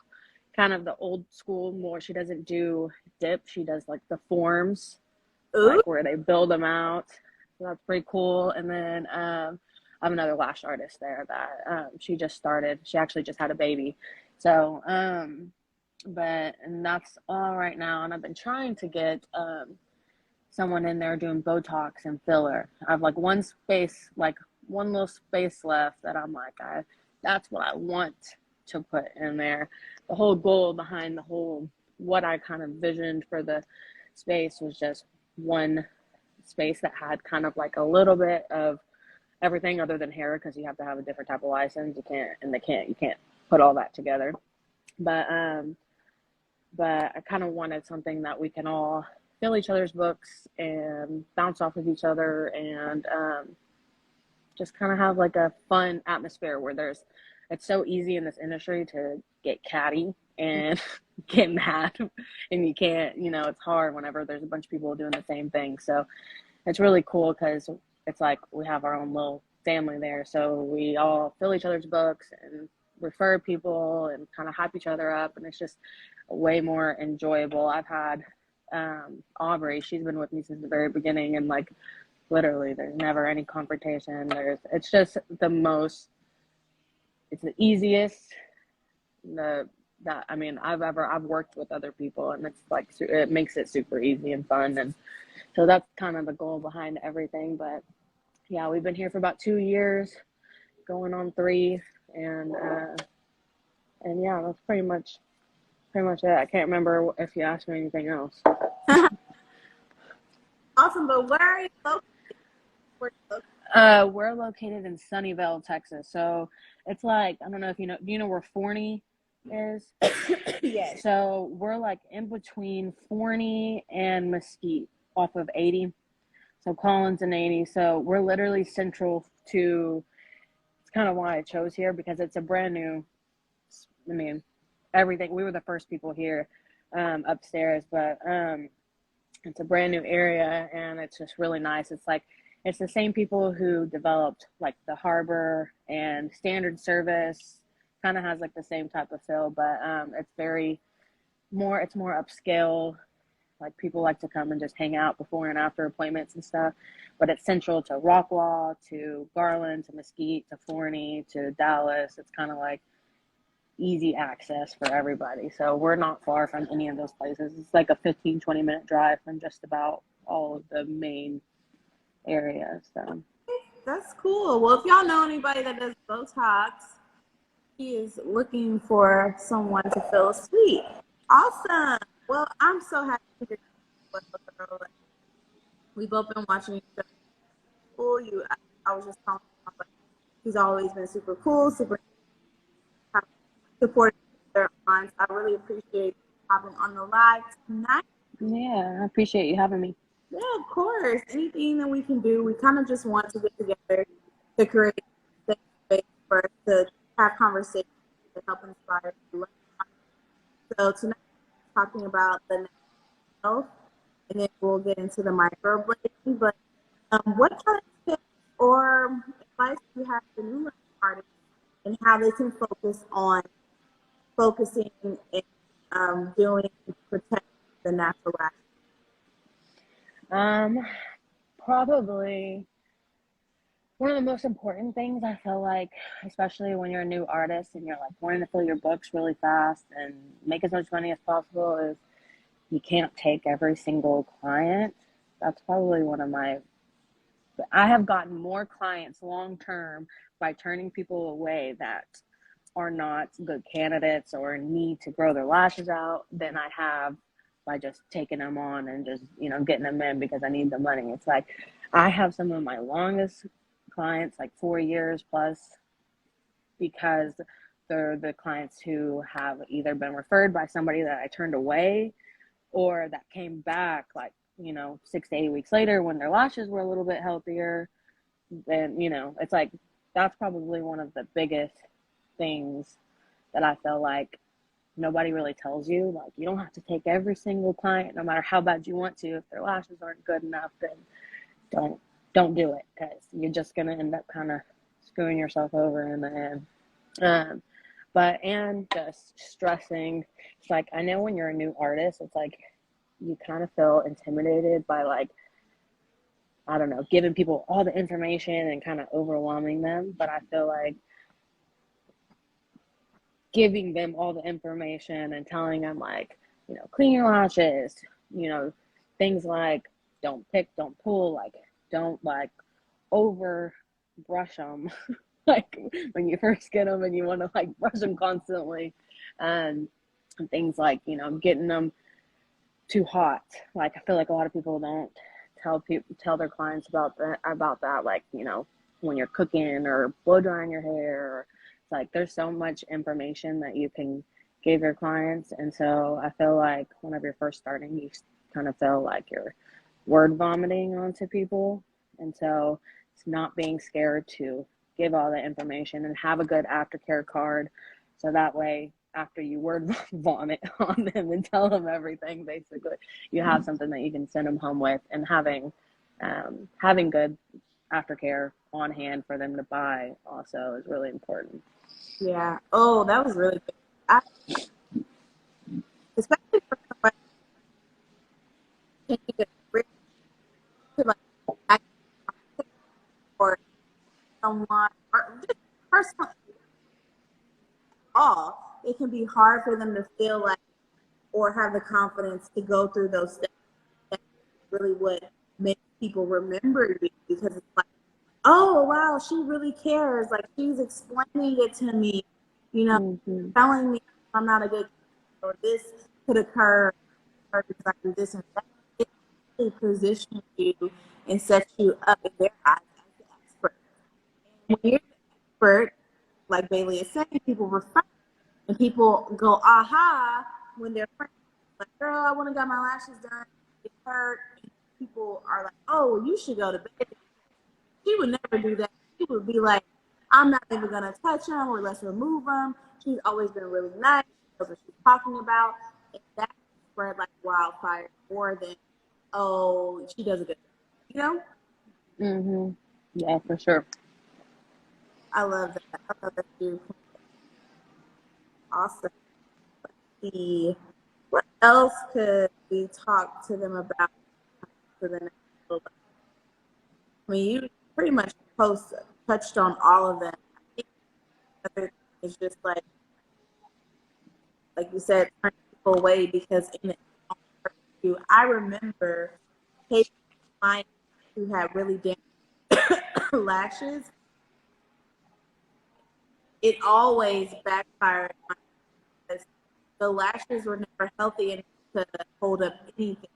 kind of the old school more. She doesn't do dip. She does like the forms, like where they build them out. So that's pretty cool. And then I have another lash artist there that she just started. She actually just had a baby. So, and that's all right now. And I've been trying to get someone in there doing Botox and filler. I have like one little space left that I'm like, that's what I want to put in there. The whole goal behind what I kind of visioned for the space was just one space that had kind of like a little bit of everything other than hair, because you have to have a different type of license. You can't put all that together. But I kind of wanted something that we can all fill each other's books and bounce off of each other, and just kind of have like a fun atmosphere where it's so easy in this industry to get catty and get mad, and you can't, it's hard whenever there's a bunch of people doing the same thing. So it's really cool because it's like we have our own little family there. So we all fill each other's books and refer people and kind of hype each other up, and it's just way more enjoyable. I've had Aubrey, she's been with me since the very beginning, and like literally there's never any confrontation. It's just it's the easiest I've worked with other people, and it's like it makes it super easy and fun. And so that's kind of the goal behind everything. But yeah, we've been here for about 2 years, going on 3, and yeah, that's pretty much it. I can't remember if you asked me anything else. Awesome, but where are you located? We're located in Sunnyvale, Texas. So it's like, I don't know if you know, do you know where Forney is? Yes. So we're like in between Forney and Mesquite off of 80. So Collins and 80. So we're literally central to, it's kind of why I chose here, because it's a brand new, everything. We were the first people here upstairs, but it's a brand new area, and it's just really nice. It's the same people who developed like the Harbor and Standard Service. Kind of has like the same type of feel, but it's more upscale. Like people like to come and just hang out before and after appointments and stuff. But it's central to Rockwall, to Garland, to Mesquite, to Forney, to Dallas. It's kind of like easy access for everybody. So we're not far from any of those places. It's like a 15-20 minute drive from just about all of the main areas. So That's cool. Well, if y'all know anybody that does Botox, he is looking for someone to fill a suite. Awesome. Well, I'm so happy to hear you. We've both been watching each other. Cool. I was just telling him, like, he's always been super cool, super supportive of their minds. I really appreciate having on the live tonight. yeah, I appreciate you having me. Yeah, of course. Anything that we can do, we kind of just want to get together to create a space for us to have conversations to help inspire you. So tonight we're talking about the mental health, and then we'll get into the microblading. But what kind of tips or advice do you have for new artists and how they can focusing and doing protect the natural life? Probably one of the most important things, I feel like, especially when you're a new artist and you're like wanting to fill your books really fast and make as much money as possible, is you can't take every single client. That's probably I have gotten more clients long term by turning people away that are not good candidates or need to grow their lashes out than I have by just taking them on and just, getting them in because I need the money. It's like I have some of my longest clients, like 4 years plus, because they're the clients who have either been referred by somebody that I turned away or that came back like you know, 6 to 8 weeks later when their lashes were a little bit healthier, then, you know, it's like that's probably one of the biggest things that I feel like nobody really tells you. Like, you don't have to take every single client, no matter how bad you want to. If their lashes aren't good enough, then don't do it, because you're just gonna end up kind of screwing yourself over in the end. But and just stressing. It's like, I know when you're a new artist, it's like you kind of feel intimidated by, like, I don't know, giving people all the information and kind of overwhelming them. But I feel like giving them all the information and telling them, like, you know, clean your lashes, you know, things like don't pick, don't pull, like, don't, like, over brush them like when you first get them and you want to, like, brush them constantly, and things like, you know, getting them too hot. Like, I feel like a lot of people don't tell their clients about that, like, you know, when you're cooking or blow drying your hair, or it's like there's so much information that you can give your clients. And so I feel like whenever you're first starting, you kind of feel like you're word vomiting onto people. And so it's not being scared to give all the information and have a good aftercare card, so that way after you word vomit on them and tell them everything, basically, you have something that you can send them home with. And having good aftercare on hand for them to buy also is really important. Yeah. Oh, that was really good. I, especially for somebody changing a career to, like, act or someone or just personal all, it can be hard for them to feel like or have the confidence to go through those steps. That's really what makes people remember you, because it's like, oh wow, she really cares. Like, she's explaining it to me, you know, Mm-hmm. telling me I'm not a good kid, or this could occur, or because I do this and that. It really positions you and sets you up in their eyes as the expert. And when you're the expert, like Bailey is saying, people refer and people go aha when they're friends. Like, girl, I want to get my lashes done. It hurt. And people are like, oh, well, you should go to bed. She would never do that. She would be like, I'm not even gonna touch them, or let's remove them. She's always been really nice. She knows what she's talking about, and that spread like wildfire more than, oh, she does a good job. You know, Mm-hmm. Yeah, for sure. I love that. I love that you. Awesome. See, what else could we talk to them about for the next little bit? I mean, you pretty much touched on all of them. I think the other thing is just like you said, turn people away because in you, I remember taking clients who had really damaged lashes. It always backfired because the lashes were never healthy enough to hold up anything,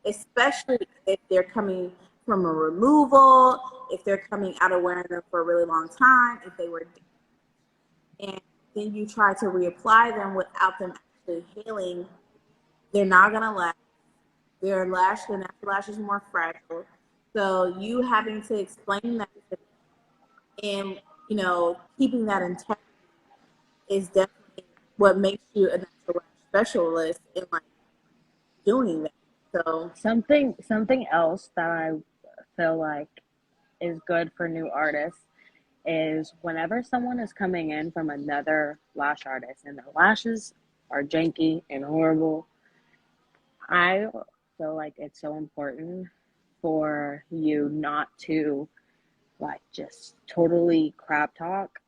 especially if they're coming from a removal, if they're coming out of wearing them for a really long time, if they were, and then you try to reapply them without them actually healing, they're not gonna last. Their natural lash is more fragile. So you having to explain that to them, and keeping that intact is definitely what makes you a natural lash specialist in, like, doing that. So Something else that I feel like is good for new artists is whenever someone is coming in from another lash artist and their lashes are janky and horrible, I feel like it's so important for you not to, like, just totally crap talk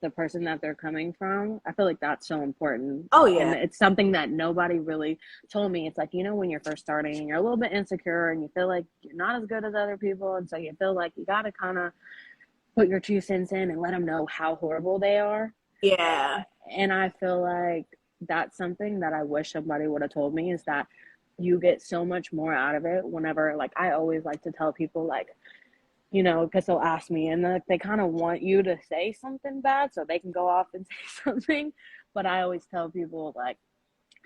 the person that they're coming from. I feel like that's so important. oh And yeah, it's something that nobody really told me. It's like, when you're first starting and you're a little bit insecure and you feel like you're not as good as other people. And so you feel like you got to kind of put your 2 cents in and let them know how horrible they are. yeah, And I feel like that's something that I wish somebody would have told me, is that you get so much more out of it whenever, like, I always like to tell people, like, because they'll ask me and they kind of want you to say something bad so they can go off and say something. But I always tell people, like,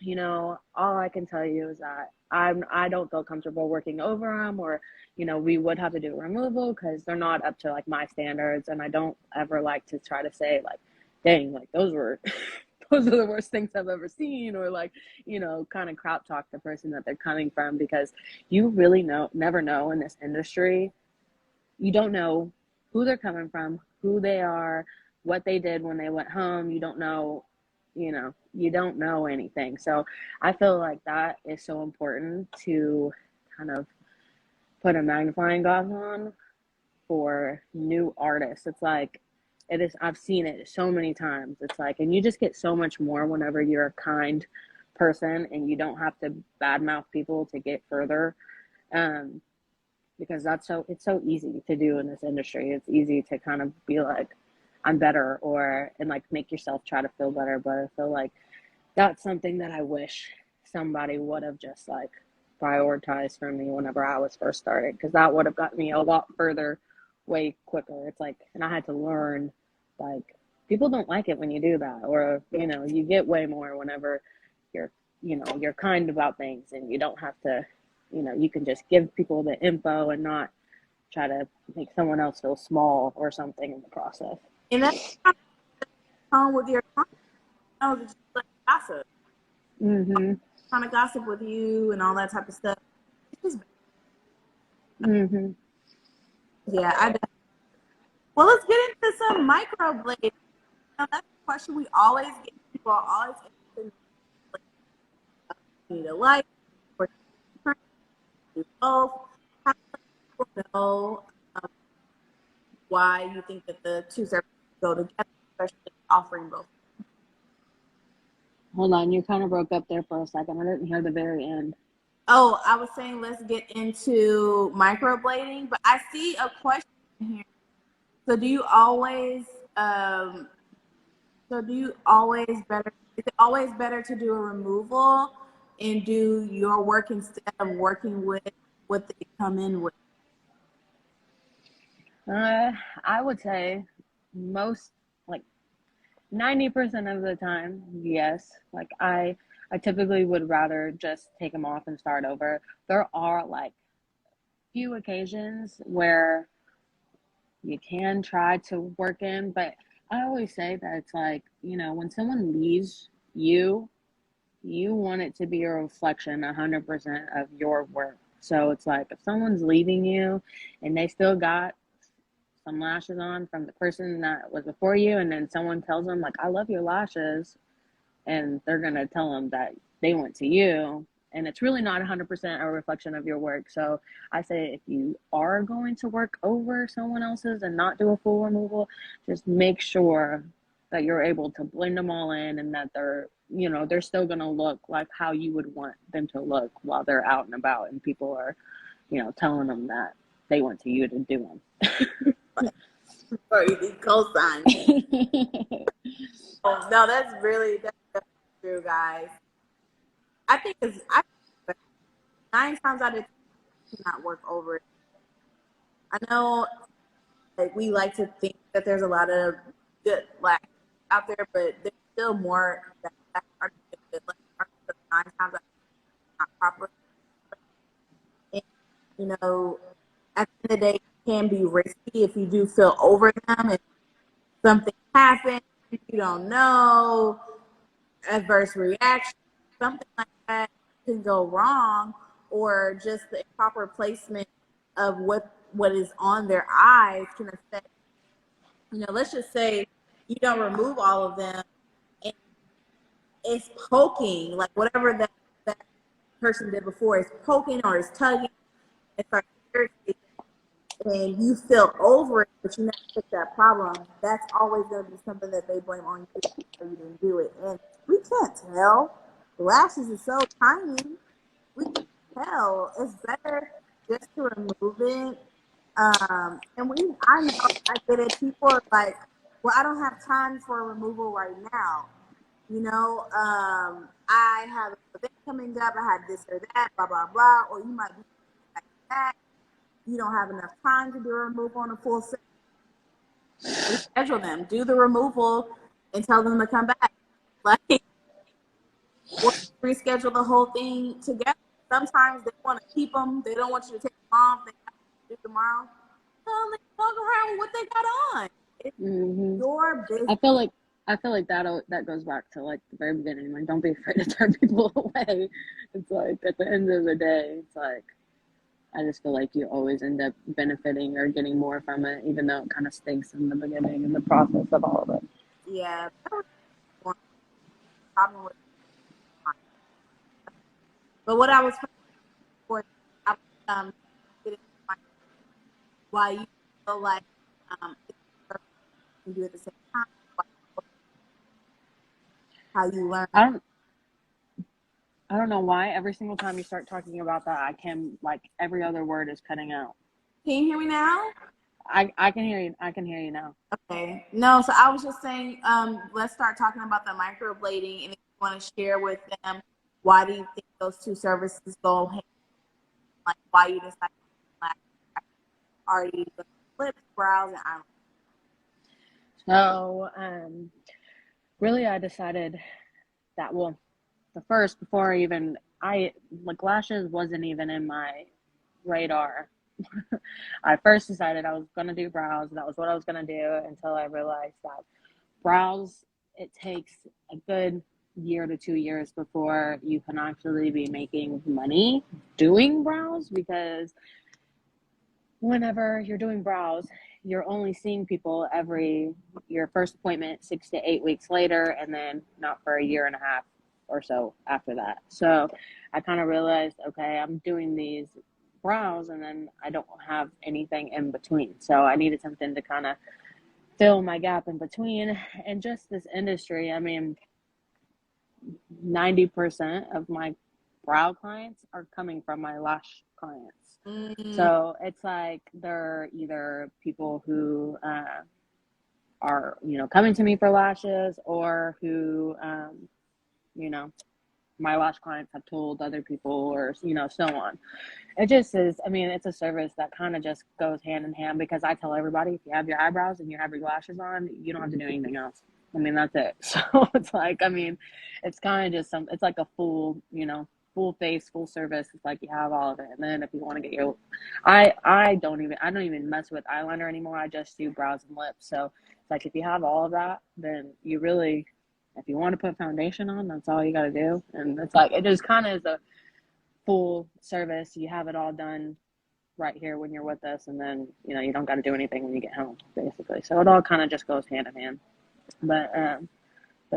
you know, all I can tell you is that I don't feel comfortable working over them, or, you know, we would have to do removal because they're not up to like my standards, and I don't ever like to try to say like, dang, like those were those are the worst things I've ever seen, or like, you know, kind of crap talk the person that they're coming from, because you really never know in this industry. You don't know who they're coming from, who they are, what they did when they went home. You don't know, you know, you don't know anything. So I feel like that is so important to kind of put a magnifying glass on for new artists. It's like, it is, I've seen it so many times. It's like, and you just get so much more whenever you're a kind person and you don't have to badmouth people to get further. Um, because it's so easy to do in this industry. It's easy to kind of be like, I'm better, or and like make yourself try to feel better. But I feel like that's something that I wish somebody would have just like prioritized for me whenever I was first started, because that would have got me a lot further way quicker. It's like, and I had to learn, like, people don't like it when you do that, or you know, you get way more whenever you're, you know, you're kind about things, and you don't have to, you know, you can just give people the info and not try to make someone else feel small or something in the process. And that's kind of tone with your clients. That you like gossip. Mm-hmm. Kind of gossip with you and all that type of stuff. It's just, Mm-hmm. yeah, well, let's get into some microblading. Now, that's a question we always get. People are always interested in, need a light or do both. How do people know why you think that the two services go together, especially offering both? Hold on, you kind of broke up there for a second. I didn't hear the very end. Oh, I was saying let's get into microblading, but I see a question here. So do you always better, is it always better to do a removal and do your work instead of working with what they come in with? I would say most, like 90% of the time, yes. Like I typically would rather just take them off and start over. There are like few occasions where you can try to work in, but I always say that it's like, you know, when someone leaves you, you want it to be a reflection 100% of your work. So it's like, if someone's leaving you and they still got some lashes on from the person that was before you, and then someone tells them like, I love your lashes, and they're going to tell them that they went to you, and it's really not 100% a reflection of your work. So I say, if you are going to work over someone else's and not do a full removal, just make sure that you're able to blend them all in, and that they're, you know, they're still going to look like how you would want them to look while they're out and about and people are, you know, telling them that they went to you to do them. Or you need cosign. Oh, no, that's definitely true, guys. I think it's 9 times out of 10 cannot work over it. I know, like, we like to think that there's a lot of good lash out there, but there's still more that are good lash artists, but 9 times out of 10 not proper. And, you know, at the end of the day, it can be risky if you do feel over them and something happens, you don't know, adverse reaction, something like that can go wrong, or just the improper placement of what is on their eyes can affect. You know, let's just say you don't remove all of them, and it's poking, like whatever that person did before is poking or is tugging, it's like irritating, and you feel over it, but you never fix that problem. That's always going to be something that they blame on you, or you didn't do it, and we can't tell. The lashes are so tiny, we can't tell. It's better just to remove it. I know, I get it. People are like, well, I don't have time for a removal right now. You know, I have an event coming up. I had this or that, blah blah blah. Or you might be like that. You don't have enough time to do a removal on a full set. Reschedule them. Do the removal and tell them to come back. Like, or reschedule the whole thing together. Sometimes they want to keep them. They don't want you to take them off. They have to do tomorrow. Well, they walk around with what they got on. It's Hmm. your business. I feel like that goes back to like the very beginning. Like, don't be afraid to turn people away. It's like at the end of the day, it's like I just feel like you always end up benefiting or getting more from it, even though it kind of stinks in the beginning and the process of all of it. Yeah, that was one problem with mine. But what I was for, I was getting my why you feel like it's you do at the same time, how you learn. I don't I don't know why every single time you start talking about that, I can like every other word is cutting out. Can you hear me now? I can hear you. I can hear you now. Okay. No, so I was just saying, let's start talking about the microblading, and if you want to share with them, why do you think those two services go hand? Like, why you decide to are you the lips, brows, and eyelids? So, really, I decided that well, the first before I like lashes wasn't even in my radar. I first decided I was gonna do brows. That was what I was gonna do until I realized that brows, it takes a good year to 2 years before you can actually be making money doing brows, because whenever you're doing brows, you're only seeing people every your first appointment 6 to 8 weeks later, and then not for a year and a half or so after that. So I kind of realized, okay, I'm doing these brows and then I don't have anything in between. So I needed something to kind of fill my gap in between. And just this industry, I mean, 90% of my brow clients are coming from my lash clients. Mm, So it's like they're either people who are, coming to me for lashes, or who, you know, my lash clients have told other people, or, so on. It just is, I mean, it's a service that kind of just goes hand in hand, because I tell everybody, if you have your eyebrows and you have your lashes on, you don't have to do anything else. I mean, that's it. So it's like, I mean, it's kind of just it's like a full, full face, full service. It's like you have all of it. And then if you want to get I don't even mess with eyeliner anymore. I just do brows and lips. So it's like, if you have all of that, then you really, if you want to put foundation on, that's all you got to do. And it's like, it just kind of is a full service. You have it all done right here when you're with us, and then you don't got to do anything when you get home, basically. So it all kind of just goes hand in hand. But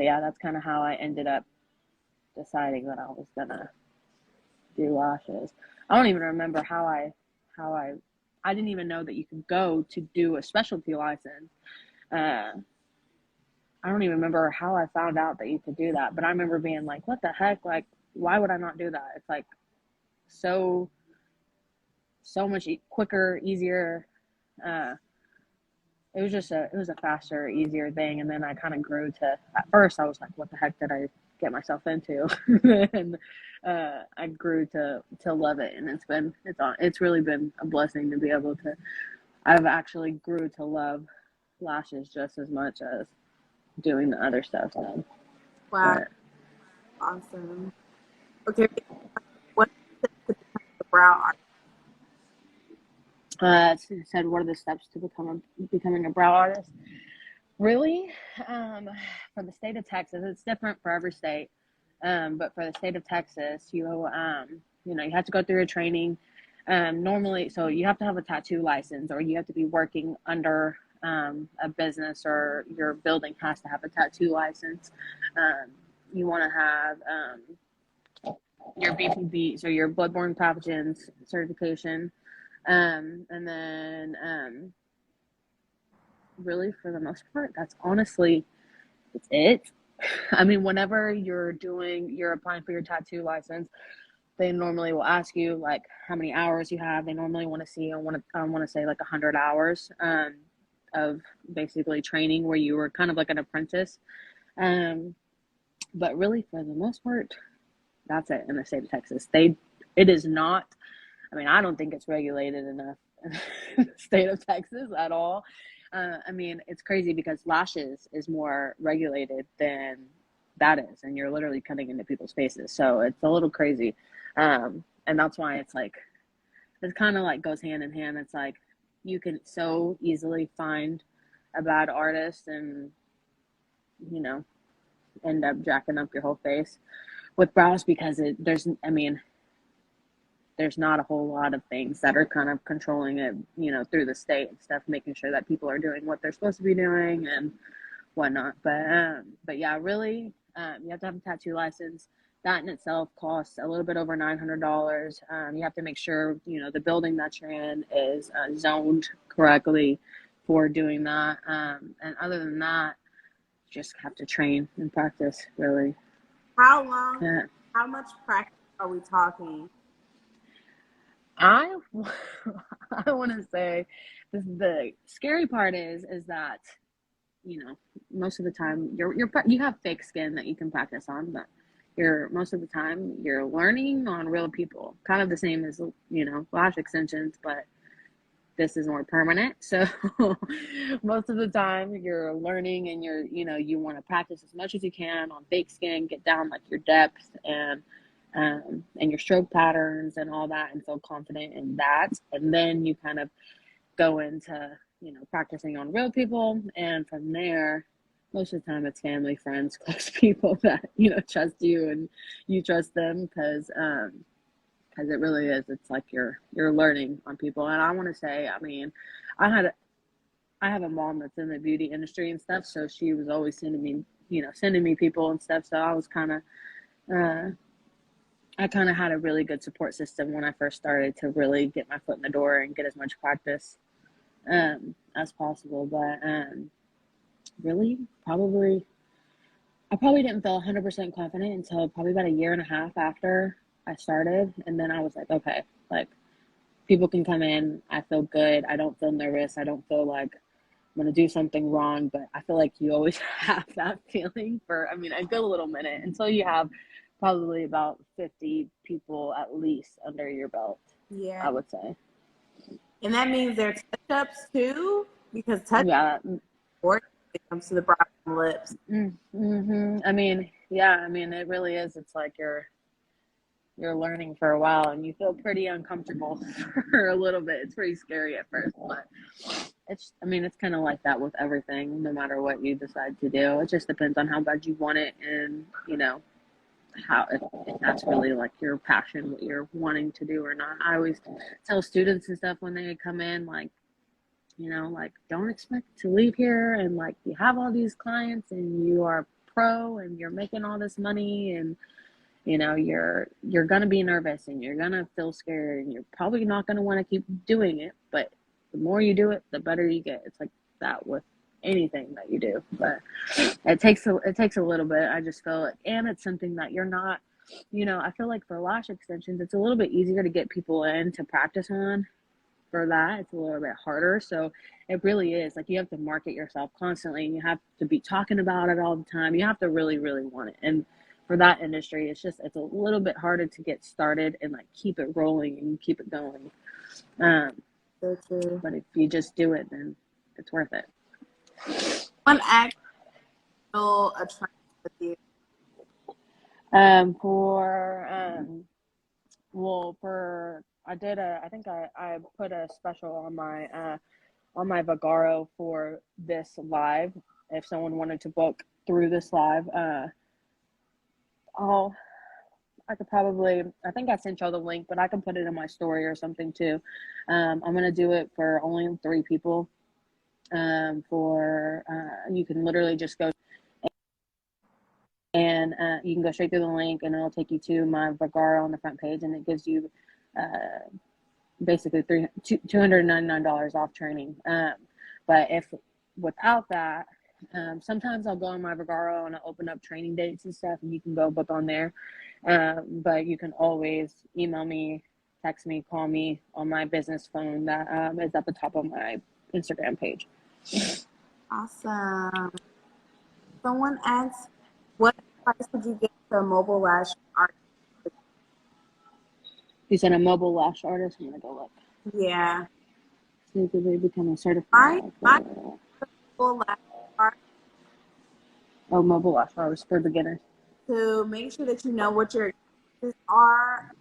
yeah, that's kind of how I ended up deciding that I was gonna do lashes. I don't even remember how I didn't even know that you could go to do a specialty license. uh I don't even remember how I found out that you could do that, but I remember being like, what the heck, like, why would I not do that? It's like so much quicker, easier. Uh, it was a faster, easier thing. And then I kind of grew to, at first I was like, what the heck did I get myself into? And I grew to love it. And it's really been a blessing to be able to, I've actually grew to love lashes just as much as doing the other stuff. So, wow, but awesome. Okay, what is the brow art? it said, what are the steps to becoming a brow artist? Really, for the state of Texas, it's different for every state. But for the state of Texas, you have to go through a training. Normally, so you have to have a tattoo license, or you have to be working under a business, or your building has to have a tattoo license. You want to have your BPB, so your bloodborne pathogens certification, and then really, for the most part, that's honestly it's it. I mean, whenever you're applying for your tattoo license, they normally will ask you like how many hours you have. They normally want to see, I want to say like 100 hours of basically training, where you were kind of like an apprentice. Um, but really, for the most part, that's it in the state of Texas. It is not. I mean, I don't think it's regulated enough in the state of Texas at all. I mean, it's crazy because lashes is more regulated than that is, and you're literally cutting into people's faces. So it's a little crazy. And that's why it's like, it kind of like goes hand in hand. It's like you can so easily find a bad artist and, you know, end up jacking up your whole face with brows, because there's not a whole lot of things that are kind of controlling it, you know, through the state and stuff, making sure that people are doing what they're supposed to be doing and whatnot. But yeah, really, you have to have a tattoo license. That in itself costs a little bit over $900. You have to make sure, you know, the building that you're in is zoned correctly for doing that. And other than that, you just have to train and practice, really. How long, how much practice are we talking? I want to say the scary part is that, you know, most of the time you have fake skin that you can practice on, but most of the time you're learning on real people, kind of the same as, you know, lash extensions, but this is more permanent. So most of the time you're learning, and you know, you want to practice as much as you can on fake skin, get down like your depth and your stroke patterns and all that, and feel confident in that. And then you kind of go into, you know, practicing on real people. And from there, most of the time it's family, friends, close people that, you know, trust you and you trust them, because it really is. It's like you're learning on people. And I want to say, I mean, I have a mom that's in the beauty industry and stuff, so she was always sending me people and stuff. So I was I kind of had a really good support system when I first started to really get my foot in the door and get as much practice as possible. But really, I probably didn't feel 100% confident until probably about a year and a half after I started. And then I was like, okay, like, people can come in. I feel good. I don't feel nervous. I don't feel like I'm going to do something wrong. But I feel like you always have that feeling for, I mean, a good little minute, until you have probably about 50 people at least under your belt. Yeah. I would say. And that means there are touch-ups too, because Yeah. when it comes to the brows and lips. Mm-hmm. I mean, yeah, I mean, it really is. It's like you're learning for a while, and you feel pretty uncomfortable for a little bit. It's pretty scary at first, but it's kind of like that with everything, no matter what you decide to do. It just depends on how bad you want it, and, you know, if that's really like your passion, what you're wanting to do or not. I always tell students and stuff when they come in, like, you know, like, don't expect to leave here and like you have all these clients and you are pro and you're making all this money, and, you know, you're gonna be nervous and you're gonna feel scared and you're probably not gonna want to keep doing it, but the more you do it, the better you get. It's like that with anything that you do, but it takes a little bit. I just feel it, and it's something that you're not, you know, I feel like for lash extensions, it's a little bit easier to get people in to practice on. For that, it's a little bit harder. So it really is like you have to market yourself constantly, and you have to be talking about it all the time. You have to really, really want it. And for that industry, it's a little bit harder to get started and like keep it rolling and keep it going. So true. But if you just do it, then it's worth it. One actual attraction with you. I think I put a special on my Vagaro for this live. If someone wanted to book through this live, I think I sent y'all the link, but I can put it in my story or something too. I'm gonna do it for only 3 people. You can literally just go and you can go straight through the link, and it'll take you to my Vagaro on the front page, and it gives you basically $299 off training. But if without that, sometimes I'll go on my Vagaro and I'll open up training dates and stuff, and you can go book on there. But you can always email me, text me, call me on my business phone that is at the top of my Instagram page. Awesome. Someone asked, what advice would you give to a mobile lash artist? You said a mobile lash artist? I'm gonna go look. Yeah. So they become a certified. Mobile lash artist. Oh, mobile lash artist for beginners. to make sure that you know what your expenses are.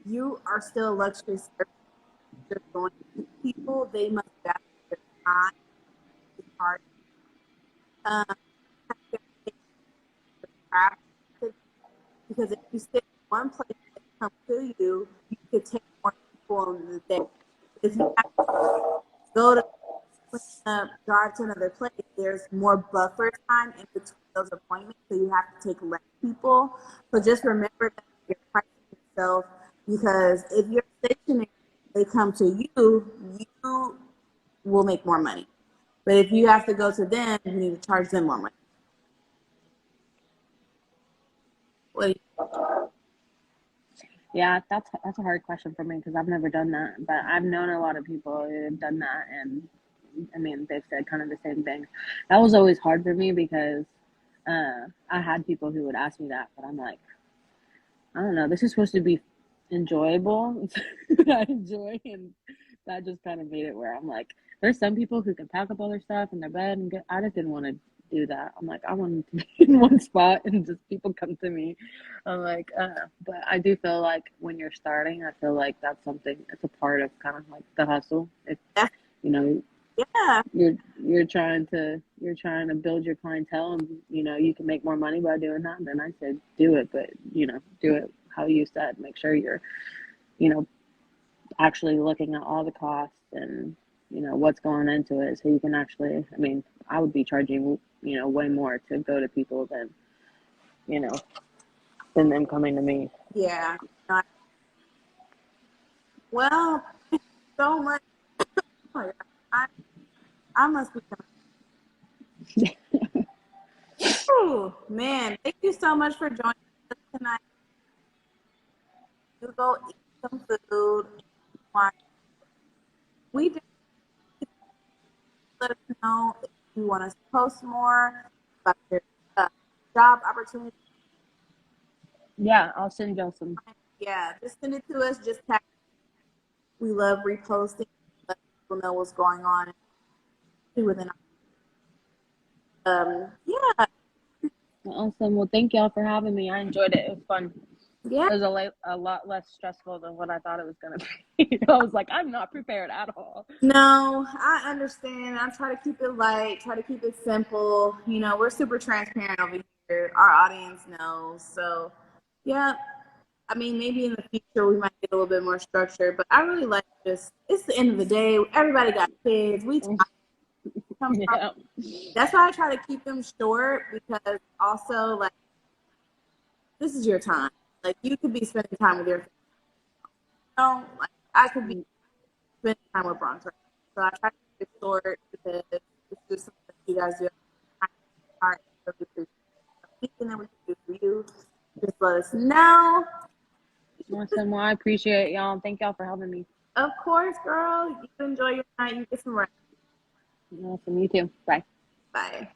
You are still a luxury service. You're going to people, they must value their time, the charge, um, craft, because if you sit in one place and come to you, you could take more people in the day. If you have to go to clean up, drive to another place, there's more buffer time in between those appointments, so you have to take less people. So just remember that you're pricing yourself, because if you're stationary, they come to you, you will make more money. But if you have to go to them, you need to charge them more money. What do you Yeah, that's a hard question for me because I've never done that, but I've known a lot of people who have done that, and I mean they've said kind of the same thing. That was always hard for me because I had people who would ask me that, but I'm like, I don't know. This is supposed to be enjoyable. I enjoy, and that just kind of made it where I'm like, there's some people who can pack up all their stuff in their bed and get. I just didn't want to do that. I'm like, I wanted to be in one spot and just people come to me. I'm like, but I do feel like when you're starting, I feel like that's something. It's a part of kind of like the hustle. It's, think? you know, Yeah, you're trying to build your clientele, and you can make more money by doing that. And then I said do it, but do it how you said. Make sure you're you know actually looking at all the costs and what's going into it, so you can actually. I mean, I would be charging way more to go to people than you know than them coming to me. yeah. Well, thank you so much. Oh my God. I must be coming. Ooh, man, thank you so much for joining us tonight. You go eat some food. We just let us know if you want us to post more about your uh, job opportunity. Yeah, I'll send y'all some. Yeah, just send it to us. Just tag. We love reposting. Let people know what's going on. Within. Yeah, Awesome. Well, thank y'all for having me. I enjoyed it. It was fun. yeah. It was a lot less stressful than what I thought it was going to be. I was like, I'm not prepared at all. No, I understand. I try to keep it light, try to keep it simple. We're super transparent over here. Our audience knows. So, yeah. I mean, maybe in the future we might get a little bit more structure, but I really like just, it's the end of the day. Everybody got kids. We talk sometimes. Yeah. That's why I try to keep them short, because also, like, this is your time. Like, you could be spending time with your family. Like, I could be spending time with Bronx. So I try to keep it short because it's just something that you guys do. Heart, really appreciate anything that we can do for you. Just let us know. Awesome. Well, I appreciate y'all. Thank y'all for having me. Of course, girl. You enjoy your night. You get some rest. Awesome. You too. Bye. Bye.